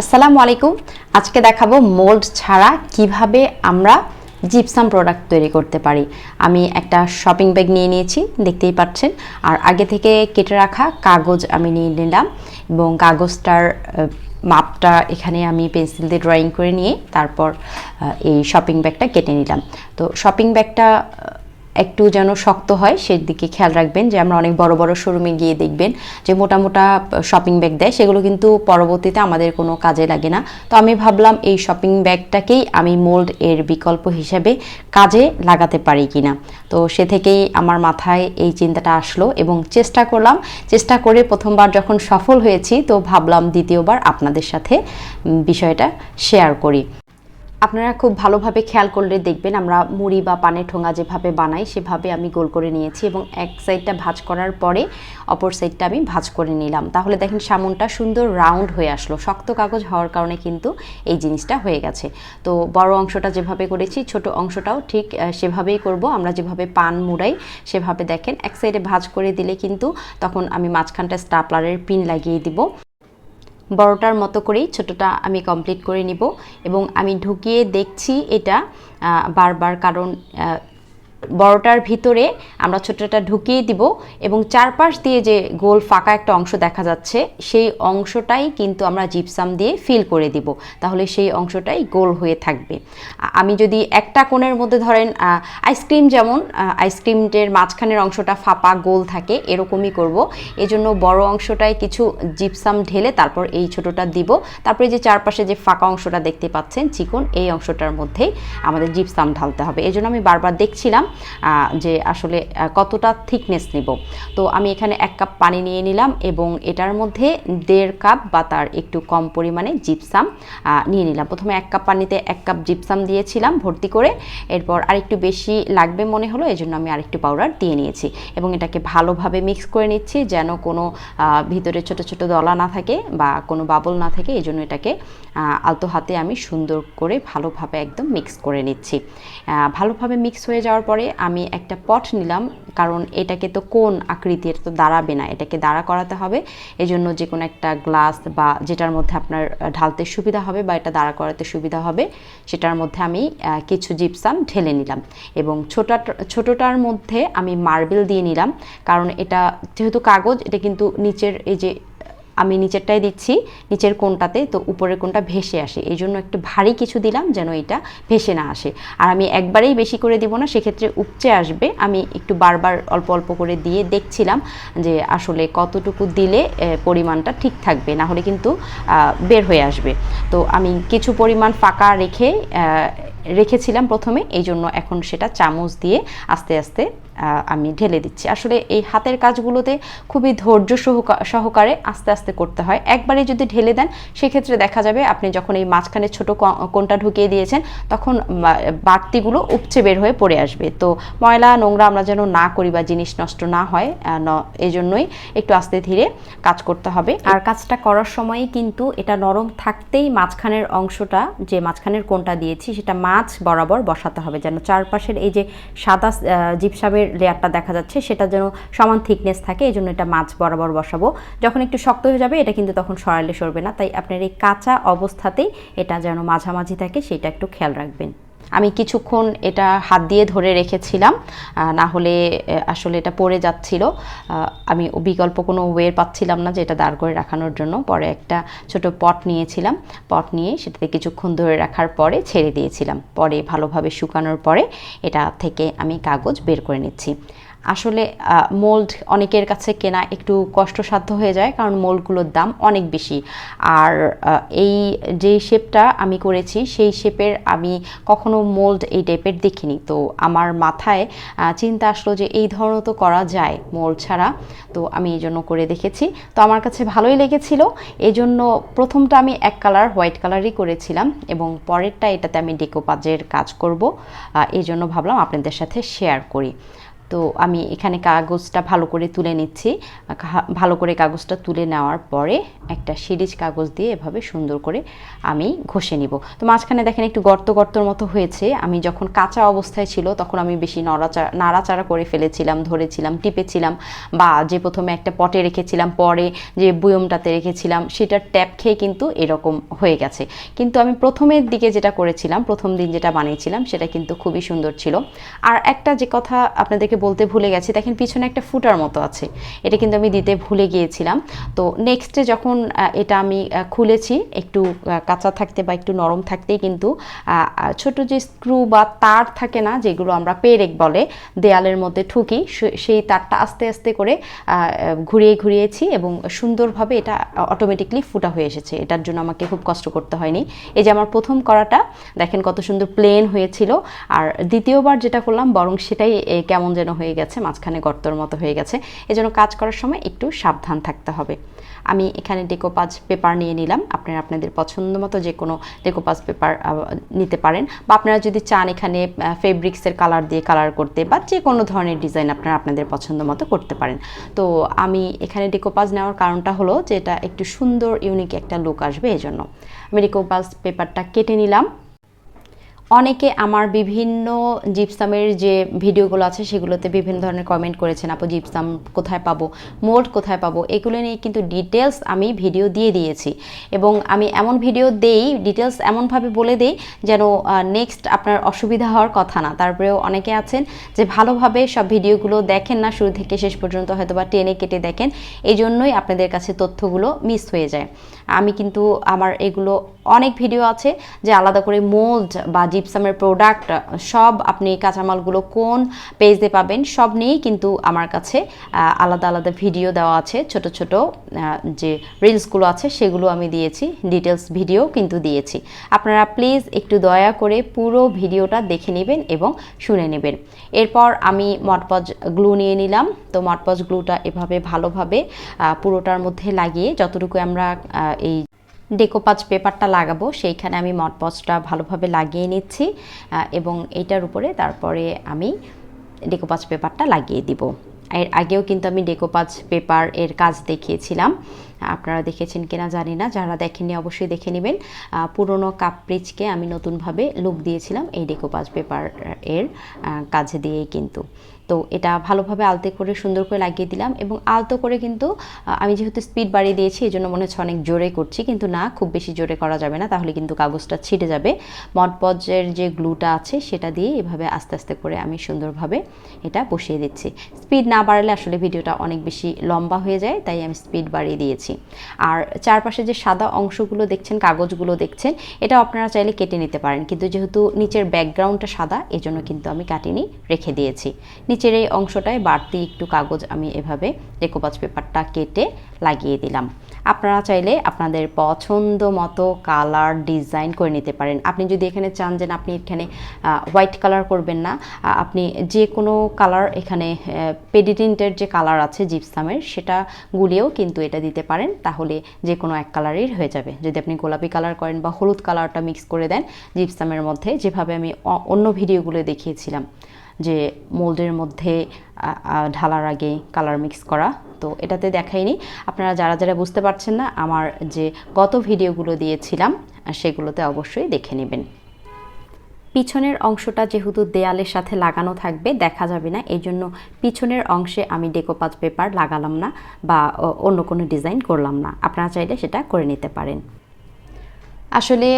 আসসালামু আলাইকুম। আজকে দেখাবো মোল্ড ছাড়া কিভাবে আমরা জিপসাম প্রোডাক্ট তৈরি করতে পারি। আমি একটা শপিং ব্যাগ নিয়ে নিয়েছি, দেখতেই পাচ্ছেন। আর আগে থেকে কেটে রাখা কাগজ আমি নিয়ে নিলাম এবং কাগজটার মাপটা এখানে আমি পেন্সিল দিয়ে ড্রয়িং করে নিয়ে তারপর এই শপিং ব্যাগটা কেটে নিলাম। তো শপিং ব্যাগটা একটু যেন শক্ত হয় সেদিকে খেয়াল রাখবেন। যে আমরা অনেক বড় বড় শোরুমে গিয়ে দেখবেন যে মোটা মোটা শপিং ব্যাগ দেয়, সেগুলো কিন্তু পরবর্তীতে আমাদের কোনো কাজে লাগে না। তো আমি ভাবলাম এই শপিং ব্যাগটাকেই আমি মোল্ড এর বিকল্প হিসেবে কাজে লাগাতে পারি কিনা। তো সে থেকেই আমার মাথায় এই চিন্তাটা আসলো এবং চেষ্টা করে প্রথমবার যখন সফল হয়েছি তো ভাবলাম দ্বিতীয়বার আপনাদের সাথে বিষয়টা শেয়ার করি। আপনারা খুব ভালোভাবে খেয়াল করলে দেখবেন আমরা মুড়ি বা পানের ঠোঙা যেভাবে বানাই সেভাবে আমি গোল করে নিয়েছি এবং এক সাইডটা ভাঁজ করার পরে অপর সাইডটা আমি ভাঁজ করে নিলাম। তাহলে দেখেন সামনটা সুন্দর রাউন্ড হয়ে আসলো। শক্ত কাগজ হওয়ার কারণে কিন্তু এই জিনিসটা হয়ে গেছে। তো বড় অংশটা যেভাবে করেছি ছোট অংশটাও ঠিক সেভাবেই করব। আমরা যেভাবে পান মুড়াই সেভাবে দেখেন এক সাইডে ভাঁজ করে দিলে কিন্তু তখন আমি মাঝখানটা স্টাপলারের পিন লাগিয়ে দিব। বড়টার মতো করেই ছোটটা আমি কমপ্লিট করে নিব এবং আমি ঢুকিয়ে দেখছি এটা বারবার, কারণ বড়টার ভিতরে আমরা ছোটটা ঢুকিয়ে দিব এবং চারপাশ দিয়ে যে গোল ফাঁকা একটা অংশ দেখা যাচ্ছে সেই অংশটাই কিন্তু আমরা জিপসাম দিয়ে ফিল করে দিব, তাহলে সেই অংশটাই গোল হয়ে থাকবে। আমি যদি একটা কোণের মধ্যে ধরেন আইসক্রিম, যেমন আইসক্রিমের মাঝখানের অংশটা ফাঁপা গোল থাকে এরকমই করব। এজন্য বড় অংশটায় কিছু জিপসাম ঢেলে তারপর এই ছোটটা দিব। তারপরে যে চারপাশে যে ফাঁকা অংশটা দেখতে পাচ্ছেন চিকন, এই অংশটার মধ্যেই আমাদের জিপসাম ঢালতে হবে। এজন্য আমি বারবার দেখছিলাম যে আসলে কতটা থিকনেস নিব। তো আমি এখানে 1 কাপ পানি নিয়ে নিলাম এবং এটার মধ্যে 1.5 কাপ বা তার একটু কম পরিমাণে জিপসাম নিয়ে নিলাম। প্রথমে 1 কাপ পানিতে 1 কাপ জিপসাম দিয়েছিলাম ভর্তি করে, এরপর আরেকটু বেশি লাগবে মনে হলো এজন্য আমি আরেকটু পাউডার দিয়ে নিয়েছি এবং এটাকে ভালোভাবে মিক্স করে নিচ্ছি যেন কোনো ভিতরে ছোট ছোট দলা না থাকে বা কোনো বাবল না থাকে। এজন্য এটাকে আলতো হাতে আমি সুন্দর করে ভালোভাবে একদম মিক্স করে নিচ্ছি। ভালোভাবে মিক্স হয়ে যাওয়ার পরে আমি একটা পট নিলাম, কারণ এটাকে তো কোন আকৃতির তো দাঁড়াবে না, এটাকে দাঁড়া করাতে হবে। এজন্য যে কোনো একটা গ্লাস বা যেটার মধ্যে আপনার ঢালতে সুবিধা হবে বা এটা দাঁড়া করাতে সুবিধা হবে সেটার মধ্যে আমি কিছু জিপসাম ঢেলে নিলাম এবং ছোটটার মধ্যে আমি মার্বেল দিয়ে নিলাম, কারণ এটা যেহেতু কাগজ এটা কিন্তু নিচের এই যে আমি নিচেরটাই দিচ্ছি নিচের কোণটাতে, তো উপরের কোণটা ভেসে আসে, এই জন্য একটু ভারী কিছু দিলাম যেন এটা ভেসে না আসে। আর আমি একবারেই বেশি করে দিব না, সেক্ষেত্রে উপচে আসবে। আমি একটু বারবার অল্প অল্প করে দিয়ে দেখছিলাম যে আসলে কতটুকু দিলে পরিমাণটা ঠিক থাকবে, না হলে কিন্তু বের হয়ে আসবে। তো আমি কিছু পরিমাণ ফাঁকা রেখেছিলাম প্রথমে, এই জন্য এখন সেটা চামচ দিয়ে আস্তে আস্তে আমি ঢেলে দিচ্ছি। আসলে এই হাতের কাজগুলোতে খুবই ধৈর্য সহকারে আস্তে আস্তে করতে হয়। একবারে যদি ঢেলে দেন সেক্ষেত্রে দেখা যাবে আপনি যখন এই মাঝখানে ছোট কোণটা ঢুকিয়ে দিয়েছেন তখন বাড়তিগুলো উপচে বের হয়ে পড়ে আসবে। তো ময়লা নোংরা আমরা যেন না করি বা জিনিস নষ্ট না হয়, এই জন্যই একটু আস্তে ধীরে কাজ করতে হবে। আর কাজটা করার সময় কিন্তু এটা নরম থাকতেই মাঝখানের অংশটা, যে মাঝখানের কোণটা দিয়েছি সেটা মাঝ বরাবর বসাতে হবে, যেন চারপাশের এই যে সাদা জিপসামের লেয়ারটা দেখা যাচ্ছে সেটা যেন সমান থিকনেস থাকে। এই জন্য এটা মাঝ বরাবর বসাবো। যখন একটু শক্ত হয়ে যাবে এটা কিন্তু তখন সরালে সরবে না, তাই আপনার এই কাঁচা অবস্থাতেই এটা যেন মাঝামাঝি থাকে সেটা একটু খেয়াল রাখবেন। আমি কিছুক্ষণ এটা হাত দিয়ে ধরে রেখেছিলাম, না হলে আসলে এটা পড়ে যাচ্ছিল। আমি বিকল্প কোনো ওয়ে পাচ্ছিলাম না যে এটা দাঁড় করে রাখানোর জন্য। পরে একটা ছোট পট নিয়েছিলাম, পট নিয়ে সেটাতে কিছুক্ষণ ধরে রাখার পরে ছেড়ে দিয়েছিলাম। পরে ভালোভাবে শুকানোর পরে এটা থেকে আমি কাগজ বের করে নিচ্ছি। আসলে মোল্ড অনেকের কাছে কেনা একটু কষ্টসাধ্য হয়ে যায়, কারণ মোল্ডগুলোর দাম অনেক বেশি। আর এই যে শেপটা আমি করেছি সেই শেপের আমি কখনো মোল্ড এই টাইপের দেখিনি। তো আমার মাথায় চিন্তা আসলো যে এই ধরনের তো করা যায় মোল্ড ছাড়া, তো আমি এই জন্য করে দেখেছি। তো আমার কাছে ভালোই লেগেছিল। এই জন্য প্রথমটা আমি এক কালার হোয়াইট কালারই করেছিলাম এবং পরেরটা এটাতে আমি ডেকোপাজের কাজ করব, এই জন্য ভাবলাম আপনাদের সাথে শেয়ার করি। তো আমি এখানে কাগজটা ভালো করে তুলে নিচ্ছি। ভালো করে কাগজটা তুলে নেওয়ার পরে একটা সিরিজ কাগজ দিয়ে এভাবে সুন্দর করে আমি ঘষে নিব। তো মাঝখানে দেখেন একটু গর্তর মতো হয়েছে। আমি যখন কাঁচা অবস্থায় ছিল তখন আমি বেশি নাড়াচাড়া করে ফেলেছিলাম, ধরেছিলাম, টিপেছিলাম, বা যে প্রথমে একটা পটে রেখেছিলাম পরে যে বুয়মটাতে রেখেছিলাম সেটার ট্যাপ খেয়ে কিন্তু এরকম হয়ে গেছে। কিন্তু আমি প্রথমের দিকে যেটা করেছিলাম, প্রথম দিন যেটা বানিয়েছিলাম সেটা কিন্তু খুবই সুন্দর ছিল। আর একটা যে কথা আপনাদেরকে বলতে ভুলে গেছি, দেখেন পিছনে একটা ফুটার মতো আছে, এটা কিন্তু আমি দিতে ভুলে গিয়েছিলাম। তো নেক্সটে যখন এটা আমি খুলেছি, একটু কাঁচা থাকতে বা একটু নরম থাকতেই কিন্তু ছোট যে স্ক্রু বা তার থাকে না, যেগুলো আমরা পেরেক বলে, দেয়ালের মধ্যে ঠুকি, সেই তারটা আস্তে আস্তে করে ঘুরিয়েছি এবং সুন্দরভাবে এটা অটোমেটিকলি ফুটা হয়ে এসেছে। এটার জন্য আমাকে খুব কষ্ট করতে হয়নি। এই যে আমার প্রথম করাটা দেখেন কত সুন্দর প্লেন হয়েছিল, আর দ্বিতীয়বার যেটা করলাম বরং সেটাই কেমন যেন হয়ে গেছে, মাঝখানে গর্তর মতো হয়ে গেছে। এজন্য কাজ করার সময় একটু সাবধান থাকতে হবে। আমি এখানে ডেকোপাজ পেপার নিয়ে নিলাম। আপনারা আপনাদের পছন্দ মতো যে কোনো ডেকোপাজ পেপার নিতে পারেন, বা আপনারা যদি চান এখানে ফেব্রিক্সের কালার দিয়ে কালার করতে, বা যে কোনো ধরনের ডিজাইন আপনারা আপনাদের পছন্দ মতো করতে পারেন। তো আমি এখানে ডেকোপাজ নেওয়ার কারণটা হলো যে এটা একটু সুন্দর ইউনিক একটা লুক আসবে, এই জন্য আমি ডেকোপাজ পেপারটা কেটে নিলাম। অনেকে আমার বিভিন্ন জিপসামের যে ভিডিওগুলো আছে সেগুলোতে বিভিন্ন ধরনের কমেন্ট করেছেন, আপু জিপসাম কোথায় পাবো, মোল্ড কোথায় পাবো, এগুলো নিয়ে কিন্তু ডিটেলস আমি ভিডিও দিয়ে দিয়েছি। এবং আমি এমন ভিডিও দেই, ডিটেলস এমনভাবে বলে দেই যেন নেক্সট আপনার অসুবিধা হওয়ার কথা না। তারপরেও অনেকে আছেন যে ভালোভাবে সব ভিডিওগুলো দেখেন না, শুরু থেকে শেষ পর্যন্ত হয়তো বা টেনে কেটে দেখেন, এই জন্যই আপনাদের কাছে তথ্যগুলো মিস হয়ে যায়। আমি কিন্তু আমার এগুলো অনেক ভিডিও আছে যে আলাদা করে মোল্ড বা জিপসামের প্রোডাক্ট সব আপনি কাঁচামালগুলো কোন পেজে পাবেন সব নিয়েই কিন্তু আমার কাছে আলাদা আলাদা ভিডিও দেওয়া আছে। ছোট ছোট যে রিলসগুলো আছে সেগুলো আমি দিয়েছি, ডিটেলস ভিডিও কিন্তু দিয়েছি। আপনারা প্লিজ একটু দয়া করে পুরো ভিডিওটা দেখে নেবেন এবং শুনে নেবেন। এরপর আমি মটপজ গ্লু নিয়ে নিলাম। তো মটপজ গ্লুটা এভাবে ভালোভাবে পুরোটার মধ্যে লাগিয়ে, যতটুকু আমরা এই ডেকোপাজ পেপারটা লাগাবো সেইখানে আমি মটপজটা ভালোভাবে লাগিয়ে নিচ্ছি, এবং এইটার উপরে তারপরে আমি ডেকোপাজ পেপারটা লাগিয়ে দিব। এর আগেও কিন্তু আমি ডেকোপাজ পেপার এর কাজ দেখিয়েছিলাম, আপনারা দেখেছেন কিনা জানি না, যারা দেখেননি অবশ্যই দেখে নেবেন। পুরনো কাপড়িচকে আমি নতুনভাবে লুক দিয়েছিলাম এই ডেকোপাজ পেপার এর কাজে দিয়েই কিন্তু। তো এটা ভালোভাবে আলতো করে সুন্দর করে লাগিয়ে দিলাম, এবং আলতো করে কিন্তু আমি যেহেতু স্পিড বাড়িয়ে দিয়েছি এই জন্য মনে হচ্ছে অনেক জোরে করছি, কিন্তু না, খুব বেশি জোরে করা যাবে না, তাহলে কিন্তু কাগজটা ছিটে যাবে। মটপজের যে গ্লুটা আছে সেটা দিয়ে এভাবে আস্তে আস্তে করে আমি সুন্দরভাবে এটা বসিয়ে দিচ্ছি। স্পিড না বাড়ালে আসলে ভিডিওটা অনেক বেশি লম্বা হয়ে যায়, তাই আমি স্পিড বাড়িয়ে দিয়েছি। আর চারপাশে যে সাদা অংশগুলো দেখছেন, কাগজগুলো দেখছেন, এটা আপনারা চাইলে কেটে নিতে পারেন, কিন্তু যেহেতু নিচের ব্যাকগ্রাউন্ডটা সাদা এজন্য কিন্তু আমি কাটিনি, রেখে দিয়েছি। নিচের এই অংশটায় বাড়তি একটু কাগজ আমি এভাবে ডেকোপাজ পেপারটা কেটে লাগিয়ে দিলাম। আপনারা চাইলে আপনাদের পছন্দ মতো কালার ডিজাইন করে নিতে পারেন। আপনি যদি এখানে চান যে আপনি এখানে হোয়াইট কালার করবেন না, আপনি যে কোনো কালার এখানে পেডিটিন্টের যে কালার আছে জিপসামের সেটা গুলিয়েও কিন্তু এটা দিতে পারেন, তাহলে যে কোনো এক কালারের হয়ে যাবে। যদি আপনি গোলাপি কালার করেন বা হলুদ কালারটা মিক্স করে দেন জিপসামের মধ্যে, যেভাবে আমি অন্য ভিডিওগুলো দেখিয়েছিলাম যে মোল্ডের মধ্যে ঢালার আগে কালার মিক্স করা, তো এটাতে দেখাইনি। আপনারা যারা যারা বুঝতে পারছেন না, আমার যে গত ভিডিওগুলো দিয়েছিলাম সেগুলোতে অবশ্যই দেখে নেবেন। পিছনের অংশটা যেহেতু দেয়ালের সাথে লাগানো থাকবে, দেখা যাবে না, এই জন্য পিছনের অংশে আমি ডেকোপাজ পেপার লাগালাম না বা অন্য কোনো ডিজাইন করলাম না। আপনারা চাইলে সেটা করে নিতে পারেন। আসলে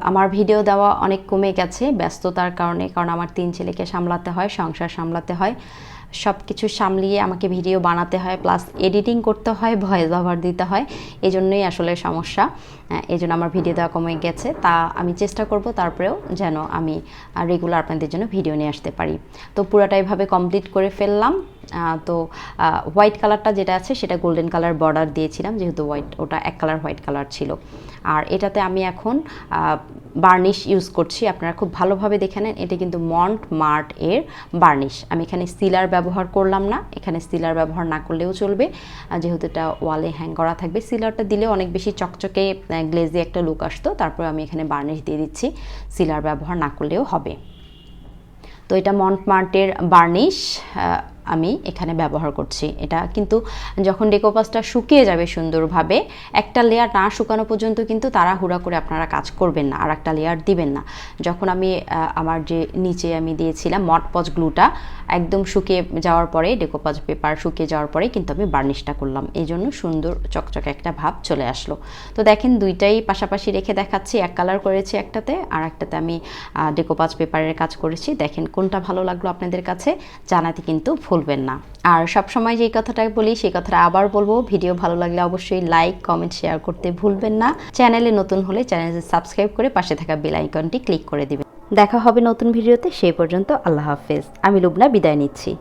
আমার ভিডিও দেওয়া অনেক কমে গেছে ব্যস্ততার কারণে, কারণ আমার 3 ছেলেকে সামলাতে হয়, সংসার সামলাতে হয়, সব কিছু সামলিয়ে আমাকে ভিডিও বানাতে হয়, প্লাস এডিটিং করতে হয়, ভয়েস ওভার দিতে হয়, এই জন্যই আসলে সমস্যা। এই জন্য আমার ভিডিও দেওয়া কমে গেছে। তা আমি চেষ্টা করব তারপরেও যেন আমি রেগুলার আপনাদের জন্য ভিডিও নিয়ে আসতে পারি। তো পুরোটা এভাবে কমপ্লিট করে ফেললাম। তো হোয়াইট কালারটা যেটা আছে সেটা গোল্ডেন কালার বর্ডার দিয়েছিলাম, যেহেতু ওটা এক কালার হোয়াইট কালার ছিল। আর এটাতে আমি এখন বার্নিশ ইউজ করছি। আপনারা খুব ভালোভাবে দেখে নেন, এটা কিন্তু মন্ট মার্ট এর বার্নিশ। আমি এখানে সিলার ব্যবহার করলাম না, এখানে সিলার ব্যবহার না করলেও চলবে, যেহেতু এটা ওয়ালে হ্যাং করা থাকবে। সিলারটা দিলেও অনেক বেশি চকচকে গ্লেজি একটা লুক আসতো। তারপর আমি এখানে বার্নিশ দিয়ে দিচ্ছি, সিলার ব্যবহার না করলেও হবে। তো এটা মন্টমার্টের বার্নিশ আমি এখানে ব্যবহার করছি। এটা কিন্তু যখন ডেকোপাসটা শুকিয়ে যাবে সুন্দরভাবে, একটা লেয়ার না শুকানো পর্যন্ত কিন্তু তাড়াহুড়া করে আপনারা কাজ করবেন না, আর একটা লেয়ার দিবেন না। যখন আমি আমার যে নিচে আমি দিয়েছিলাম মটপজ গ্লুটা একদম শুকিয়ে যাওয়ার পরে, ডেকোপাস পেপার শুকিয়ে যাওয়ার পরে কিন্তু আমি বার্নিশটা করলাম, এই জন্য সুন্দর চকচকে একটা ভাব চলে আসলো। তো দেখেন দুইটাই পাশাপাশি রেখে দেখাচ্ছি, এক কালার করেছি একটাতে, আর একটাতে আমি ডেকোপাস পেপারের কাজ করেছি। দেখেন কোনটা ভালো লাগলো আপনাদের কাছে জানাতে কিন্তু ভুলবেন না। আর সব সময় যেই কথাটা বলি সেই কথাটা আবার বলবো, ভিডিও ভালো লাগলে অবশ্যই লাইক কমেন্ট শেয়ার করতে ভুলবেন না। চ্যানেলে নতুন হলে চ্যানেলটি সাবস্ক্রাইব করে পাশে থাকা বেল আইকনটি ক্লিক করে দিবেন। দেখা হবে নতুন ভিডিওতে, সেই পর্যন্ত আল্লাহ হাফেজ। আমি লুবনা বিদায় নিচ্ছি।